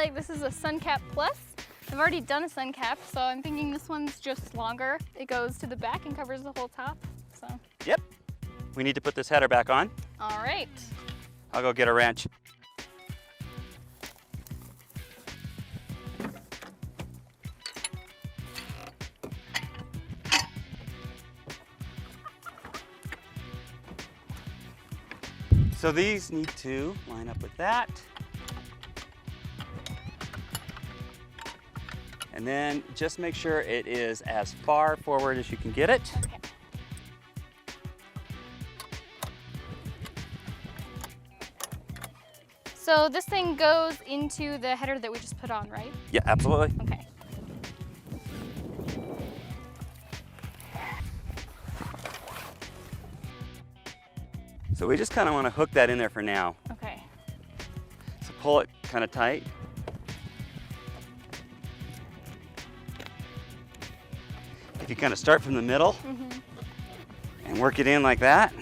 like this is a SunCap Plus. I've already done a SunCap, so I'm thinking this one's just longer. It goes to the back and covers the whole top, so. Yep. We need to put this header back on. All right. I'll go get a wrench. So these need to line up with that. And then just make sure it is as far forward as you can get it. Okay. So this thing goes into the header that we just put on, right? Yeah, absolutely. Okay. So we just kind of want to hook that in there for now. Okay. So pull it kind of tight. If you kind of start from the middle and work it in like that,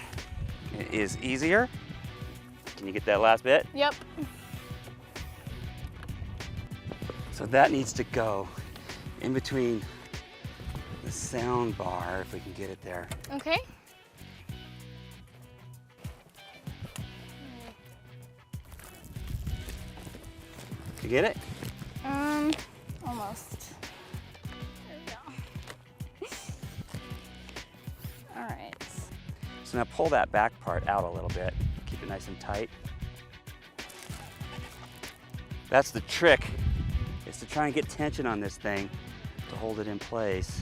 it is easier. Can you get that last bit? Yep. So that needs to go in between the sound bar, if we can get it there. Okay. You get it? Almost. There we go. All right. So now pull that back part out a little bit. Keep it nice and tight. That's the trick, is to try and get tension on this thing to hold it in place.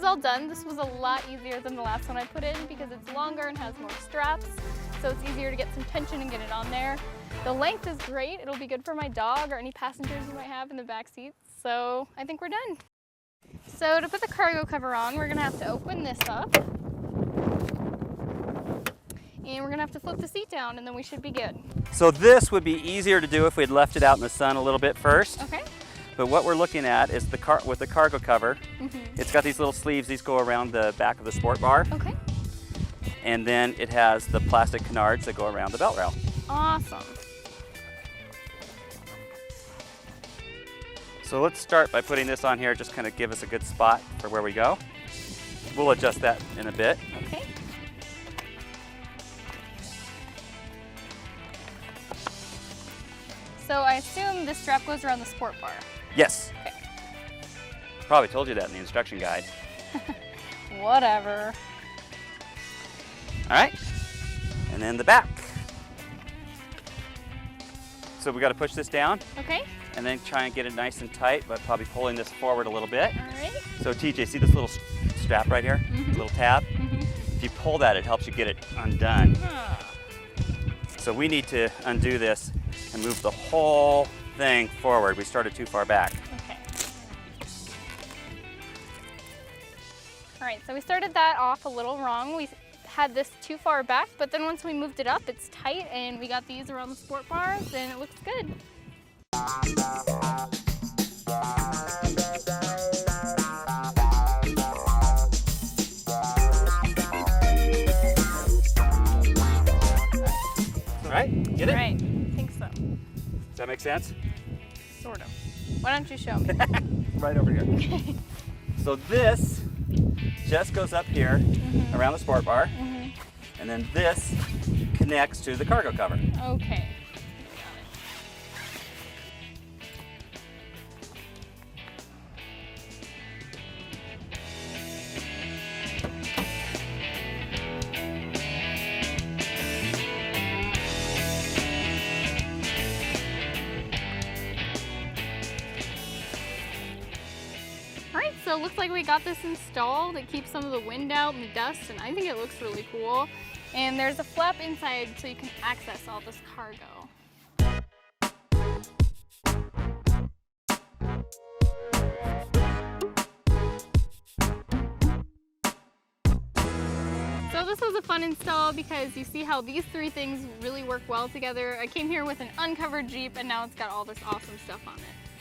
All done. This was a lot easier than the last one I put in because it's longer and has more straps, so it's easier to get some tension and get it on there. The length is great. It'll be good for my dog or any passengers you might have in the back seats, so I think we're done. So to put the cargo cover on, we're gonna have to open this up and we're gonna have to flip the seat down and then we should be good. So this would be easier to do if we'd left it out in the sun a little bit first. Okay. But what we're looking at is with the cargo cover. It's got these little sleeves. These go around the back of the sport bar. Okay. And then it has the plastic canards that go around the belt rail. Awesome. So let's start by putting this on here, just kind of give us a good spot for where we go. We'll adjust that in a bit. Okay. So I assume this strap goes around the sport bar. Yes. Okay. Probably told you that in the instruction guide. Whatever. All right. And then the back. So we got to push this down. Okay. And then try and get it nice and tight, but probably pulling this forward a little bit. All right. So TJ, see this little strap right here? Little tab? If you pull that, it helps you get it undone. So we need to undo this and move the whole thing forward. We started too far back. Okay. All right, so we started that off a little wrong. We had this too far back, but then once we moved it up, it's tight, and we got these around the sport bars, and it looks good. All right, get it? Right, I think so. Does that make sense? Sort of. Why don't you show me? Right over here. So this just goes up here around the sport bar, and then this connects to the cargo cover. Okay. Alright, so it looks like we got this installed. It keeps some of the wind out and the dust, and I think it looks really cool. And there's a flap inside so you can access all this cargo. So this was a fun install because you see how these three things really work well together. I came here with an uncovered Jeep and now it's got all this awesome stuff on it.